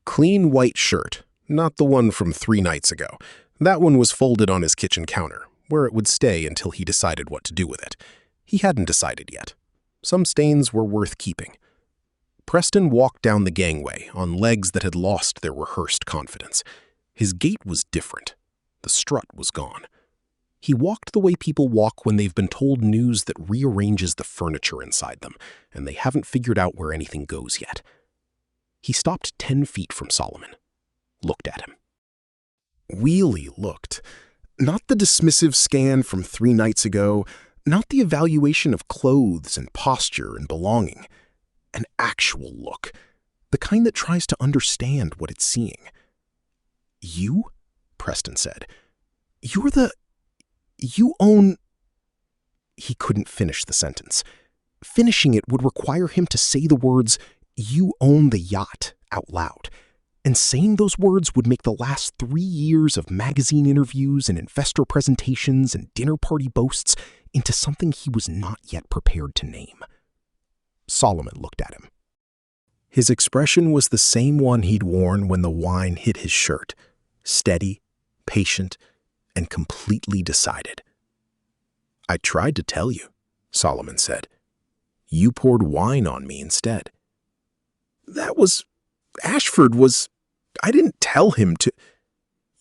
Clean white shirt, not the one from 3 nights ago. That one was folded on his kitchen counter, where it would stay until he decided what to do with it. He hadn't decided yet. Some stains were worth keeping. Preston walked down the gangway on legs that had lost their rehearsed confidence. His gait was different. The strut was gone. He walked the way people walk when they've been told news that rearranges the furniture inside them, and they haven't figured out where anything goes yet. He stopped 10 feet from Solomon, looked at him. Wheelie looked. Not the dismissive scan from 3 nights ago, not the evaluation of clothes and posture and belonging. An actual look, the kind that tries to understand what it's seeing. "You?" Preston said. You own—" He couldn't finish the sentence. Finishing it would require him to say the words, "You own the yacht," out loud. And saying those words would make the last 3 years of magazine interviews and investor presentations and dinner party boasts into something he was not yet prepared to name. Solomon looked at him. His expression was the same one he'd worn when the wine hit his shirt, steady, patient, and completely decided. "I tried to tell you," Solomon said. "You poured wine on me instead." Ashford was... I didn't tell him to...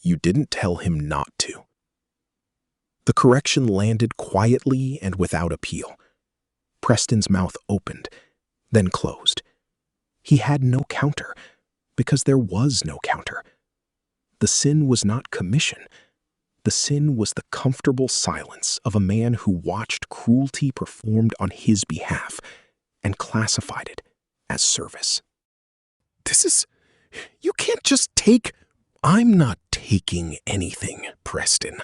You didn't tell him not to. The correction landed quietly and without appeal. Preston's mouth opened, then closed. He had no counter, because there was no counter. The sin was not commission. The sin was the comfortable silence of a man who watched cruelty performed on his behalf and classified it as service. You can't just take... I'm not taking anything, Preston.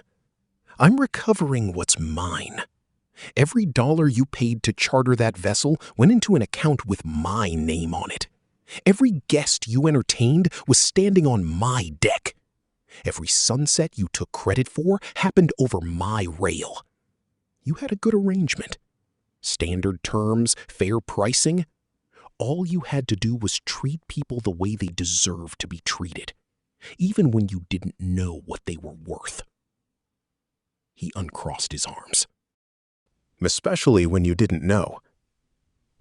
I'm recovering what's mine. Every dollar you paid to charter that vessel went into an account with my name on it. Every guest you entertained was standing on my deck. Every sunset you took credit for happened over my rail. You had a good arrangement. Standard terms, fair pricing. All you had to do was treat people the way they deserve to be treated. even when you didn't know what they were worth. He uncrossed his arms. Especially when you didn't know.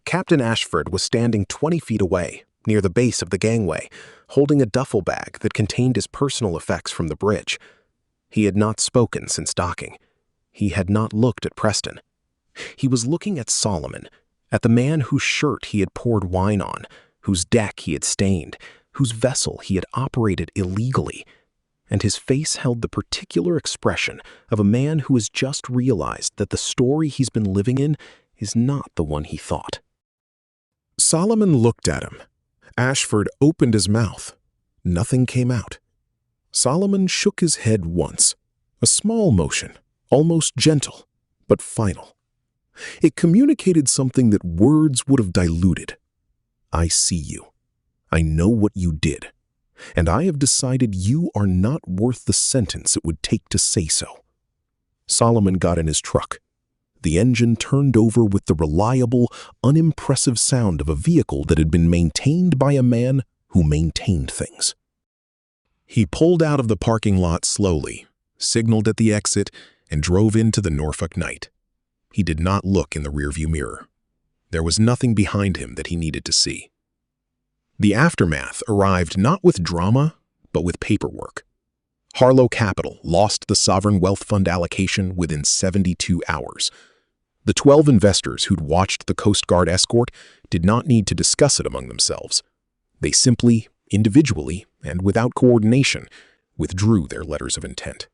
Captain Ashford was standing 20 feet away, near the base of the gangway, holding a duffel bag that contained his personal effects from the bridge. He had not spoken since docking. He had not looked at Preston. He was looking at Solomon, at the man whose shirt he had poured wine on, whose deck he had stained, whose vessel he had operated illegally, and his face held the particular expression of a man who has just realized that the story he's been living in is not the one he thought. Solomon looked at him. Ashford opened his mouth. Nothing came out. Solomon shook his head once, a small motion, almost gentle, but final. It communicated something that words would have diluted. I see you. I know what you did, and I have decided you are not worth the sentence it would take to say so. Solomon got in his truck. The engine turned over with the reliable, unimpressive sound of a vehicle that had been maintained by a man who maintained things. He pulled out of the parking lot slowly, signaled at the exit, and drove into the Norfolk night. He did not look in the rearview mirror. There was nothing behind him that he needed to see. The aftermath arrived not with drama, but with paperwork. Harlow Capital lost the sovereign wealth fund allocation within 72 hours. The 12 investors who'd watched the Coast Guard escort did not need to discuss it among themselves. They simply, individually, and without coordination, withdrew their letters of intent.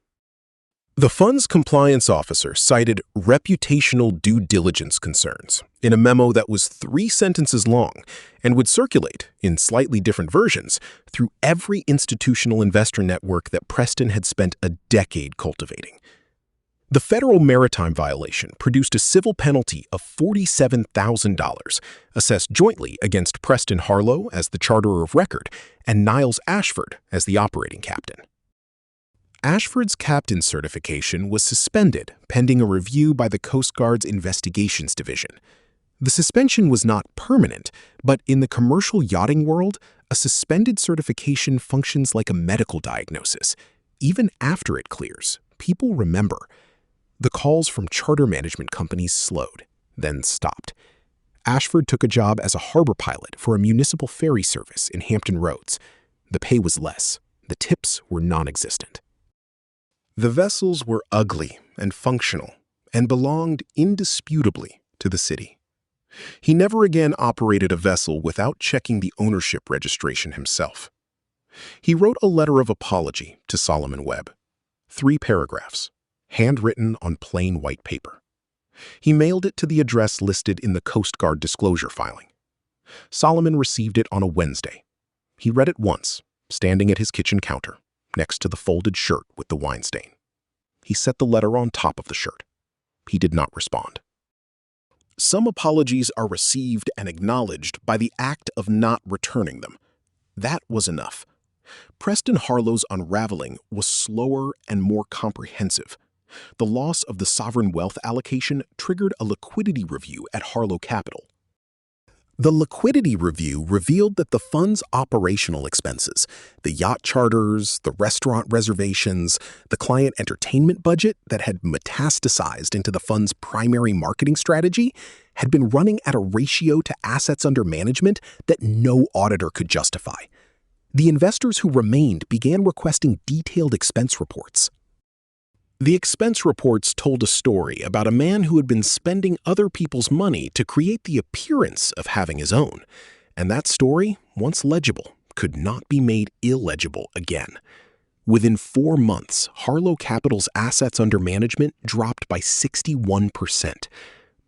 The fund's compliance officer cited reputational due diligence concerns in a memo that was 3 sentences long and would circulate, in slightly different versions, through every institutional investor network that Preston had spent a decade cultivating. The federal maritime violation produced a civil penalty of $47,000, assessed jointly against Preston Harlow as the charterer of record and Niles Ashford as the operating captain. Ashford's captain certification was suspended pending a review by the Coast Guard's Investigations Division. The suspension was not permanent, but in the commercial yachting world, a suspended certification functions like a medical diagnosis. Even after it clears, people remember. The calls from charter management companies slowed, then stopped. Ashford took a job as a harbor pilot for a municipal ferry service in Hampton Roads. The pay was less. The tips were non-existent. The vessels were ugly and functional and belonged indisputably to the city. He never again operated a vessel without checking the ownership registration himself. He wrote a letter of apology to Solomon Webb. 3 paragraphs, handwritten on plain white paper. He mailed it to the address listed in the Coast Guard disclosure filing. Solomon received it on a Wednesday. He read it once, standing at his kitchen counter, next to the folded shirt with the wine stain. He set the letter on top of the shirt. He did not respond. Some apologies are received and acknowledged by the act of not returning them. That was enough. Preston Harlow's unraveling was slower and more comprehensive. The loss of the sovereign wealth allocation triggered a liquidity review at Harlow Capital. The liquidity review revealed that the fund's operational expenses, the yacht charters, the restaurant reservations, the client entertainment budget that had metastasized into the fund's primary marketing strategy, had been running at a ratio to assets under management that no auditor could justify. The investors who remained began requesting detailed expense reports. The expense reports told a story about a man who had been spending other people's money to create the appearance of having his own, and that story, once legible, could not be made illegible again. Within 4 months, Harlow Capital's assets under management dropped by 61%.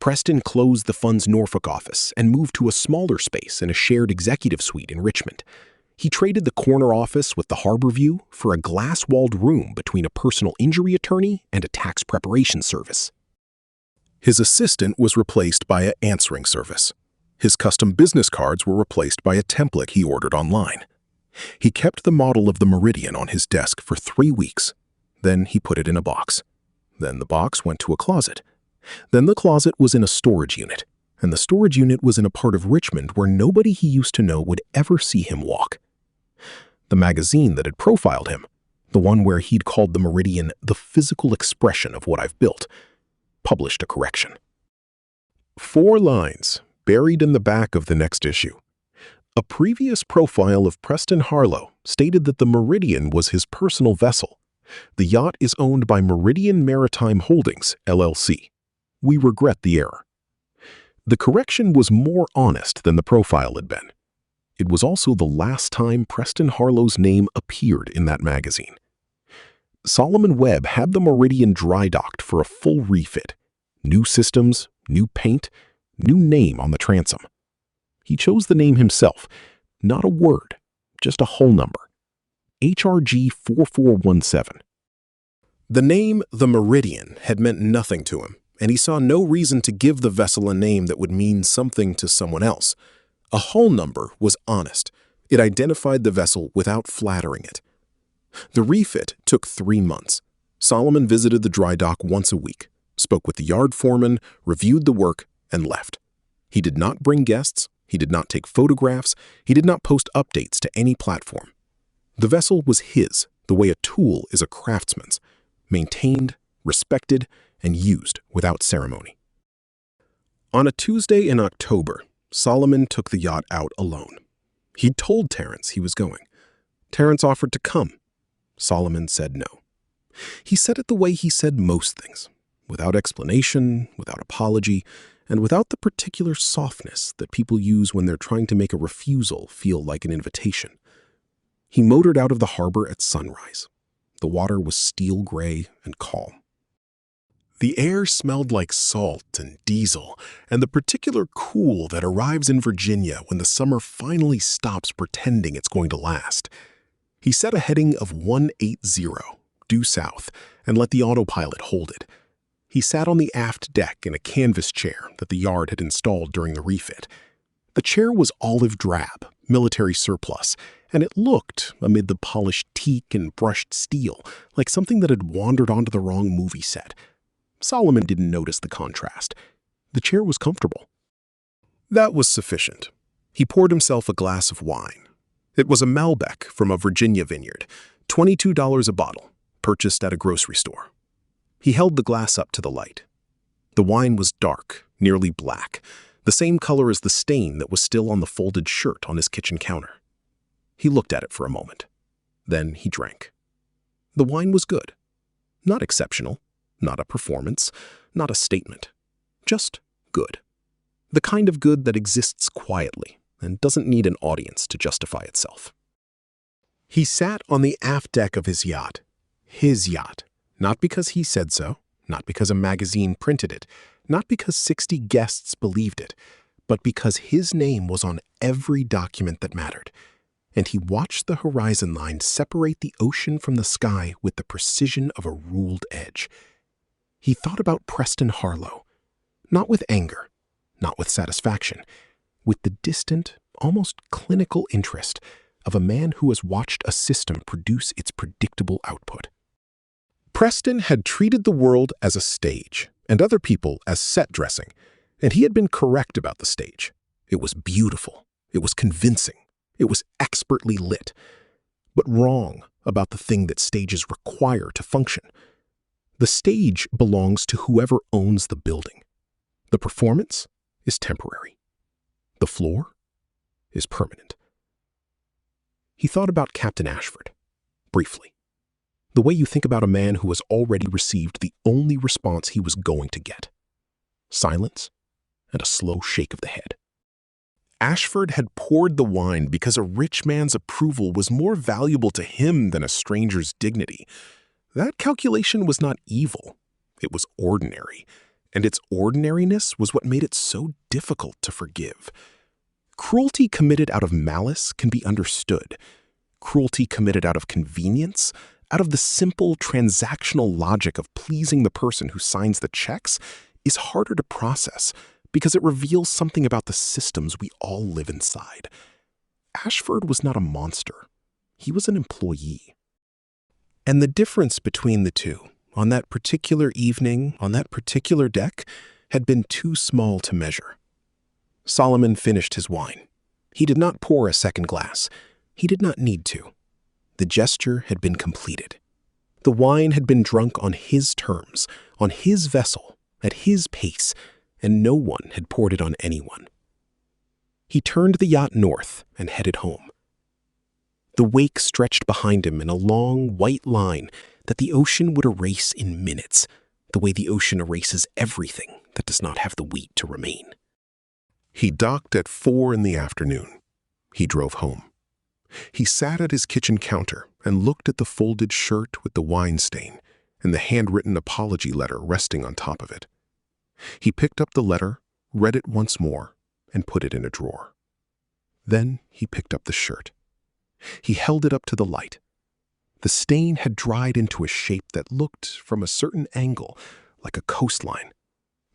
Preston closed the fund's Norfolk office and moved to a smaller space in a shared executive suite in Richmond. He traded the corner office with the harbor view for a glass-walled room between a personal injury attorney and a tax preparation service. His assistant was replaced by an answering service. His custom business cards were replaced by a template he ordered online. He kept the model of the Meridian on his desk for 3 weeks. Then he put it in a box. Then the box went to a closet. Then the closet was in a storage unit, and the storage unit was in a part of Richmond where nobody he used to know would ever see him walk. The magazine that had profiled him, the one where he'd called the Meridian the physical expression of what I've built, published a correction. 4 lines buried in the back of the next issue. A previous profile of Preston Harlow stated that the Meridian was his personal vessel. The yacht is owned by Meridian Maritime Holdings, LLC. We regret the error. The correction was more honest than the profile had been. It was also the last time Preston Harlow's name appeared in that magazine. Solomon Webb had the Meridian dry docked for a full refit. New systems, new paint, new name on the transom. He chose the name himself, not a word, just a whole number. HRG 4417. The name The Meridian had meant nothing to him, and he saw no reason to give the vessel a name that would mean something to someone else. A whole number was honest. It identified the vessel without flattering it. The refit took 3 months. Solomon visited the dry dock once a week, spoke with the yard foreman, reviewed the work, and left. He did not bring guests. He did not take photographs. He did not post updates to any platform. The vessel was his, the way a tool is a craftsman's, maintained, respected, and used without ceremony. On a Tuesday in October, Solomon took the yacht out alone. He'd told Terrence he was going. Terrence offered to come. Solomon said no. He said it the way he said most things, without explanation, without apology, and without the particular softness that people use when they're trying to make a refusal feel like an invitation. He motored out of the harbor at sunrise. The water was steel gray and calm. The air smelled like salt and diesel, and the particular cool that arrives in Virginia when the summer finally stops pretending it's going to last. He set a heading of 180, due south, and let the autopilot hold it. He sat on the aft deck in a canvas chair that the yard had installed during the refit. The chair was olive drab, military surplus, and it looked, amid the polished teak and brushed steel, like something that had wandered onto the wrong movie set. Solomon didn't notice the contrast. The chair was comfortable. That was sufficient. He poured himself a glass of wine. It was a Malbec from a Virginia vineyard, $22 a bottle, purchased at a grocery store. He held the glass up to the light. The wine was dark, nearly black, the same color as the stain that was still on the folded shirt on his kitchen counter. He looked at it for a moment. Then he drank. The wine was good. Not exceptional, not a performance, not a statement. Just good. The kind of good that exists quietly and doesn't need an audience to justify itself. He sat on the aft deck of his yacht, not because he said so, not because a magazine printed it, not because 60 guests believed it, but because his name was on every document that mattered. And he watched the horizon line separate the ocean from the sky with the precision of a ruled edge. He thought about Preston Harlow, not with anger, not with satisfaction, with the distant, almost clinical interest of a man who has watched a system produce its predictable output. Preston had treated the world as a stage and other people as set dressing, and he had been correct about the stage. It was beautiful. It was convincing. It was expertly lit, but wrong about the thing that stages require to function. The stage belongs to whoever owns the building. The performance is temporary. The floor is permanent. He thought about Captain Ashford, briefly. The way you think about a man who has already received the only response he was going to get. Silence and a slow shake of the head. Ashford had poured the wine because a rich man's approval was more valuable to him than a stranger's dignity. That calculation was not evil. It was ordinary, and its ordinariness was what made it so difficult to forgive. Cruelty committed out of malice can be understood. Cruelty committed out of convenience, out of the simple transactional logic of pleasing the person who signs the checks, is harder to process because it reveals something about the systems we all live inside. Ashford was not a monster. He was an employee. And the difference between the two, on that particular evening, on that particular deck, had been too small to measure. Solomon finished his wine. He did not pour a second glass. He did not need to. The gesture had been completed. The wine had been drunk on his terms, on his vessel, at his pace, and no one had poured it on anyone. He turned the yacht north and headed home. The wake stretched behind him in a long, white line that the ocean would erase in minutes, the way the ocean erases everything that does not have the wheat to remain. He docked at 4 in the afternoon. He drove home. He sat at his kitchen counter and looked at the folded shirt with the wine stain and the handwritten apology letter resting on top of it. He picked up the letter, read it once more, and put it in a drawer. Then he picked up the shirt. He held it up to the light. The stain had dried into a shape that looked, from a certain angle, like a coastline,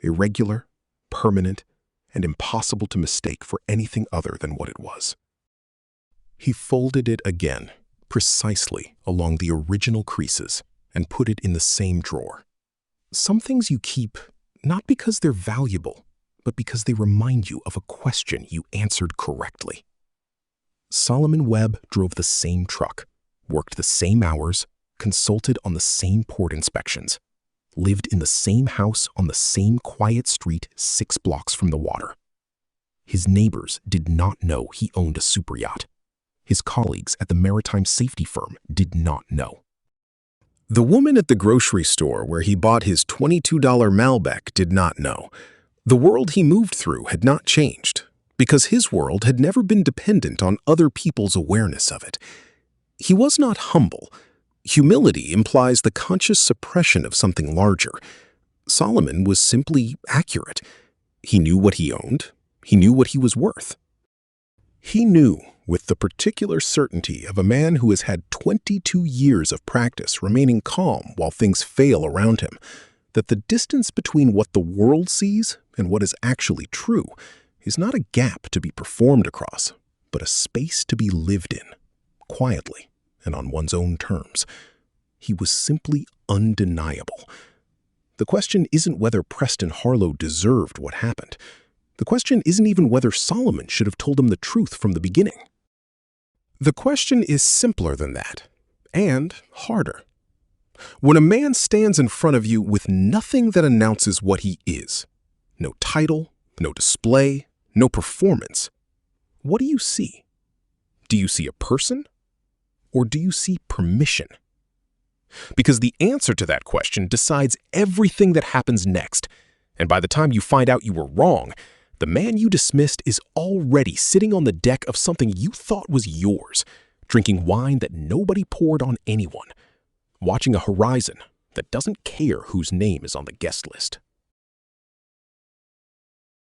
irregular, permanent, and impossible to mistake for anything other than what it was. He folded it again, precisely along the original creases, and put it in the same drawer. Some things you keep, not because they're valuable, but because they remind you of a question you answered correctly. Solomon Webb drove the same truck, worked the same hours, consulted on the same port inspections, lived in the same house on the same quiet street 6 blocks from the water. His neighbors did not know he owned a superyacht. His colleagues at the maritime safety firm did not know. The woman at the grocery store where he bought his $22 Malbec did not know. The world he moved through had not changed, because his world had never been dependent on other people's awareness of it. He was not humble. Humility implies the conscious suppression of something larger. Solomon was simply accurate. He knew what he owned. He knew what he was worth. He knew, with the particular certainty of a man who has had 22 years of practice remaining calm while things fail around him, that the distance between what the world sees and what is actually true is not a gap to be performed across, but a space to be lived in, quietly and on one's own terms. He was simply undeniable. The question isn't whether Preston Harlow deserved what happened. The question isn't even whether Solomon should have told him the truth from the beginning. The question is simpler than that, and harder. When a man stands in front of you with nothing that announces what he is, no title, no display, no performance, what do you see? Do you see a person? Or do you see permission? Because the answer to that question decides everything that happens next, and by the time you find out you were wrong, the man you dismissed is already sitting on the deck of something you thought was yours, drinking wine that nobody poured on anyone, watching a horizon that doesn't care whose name is on the guest list.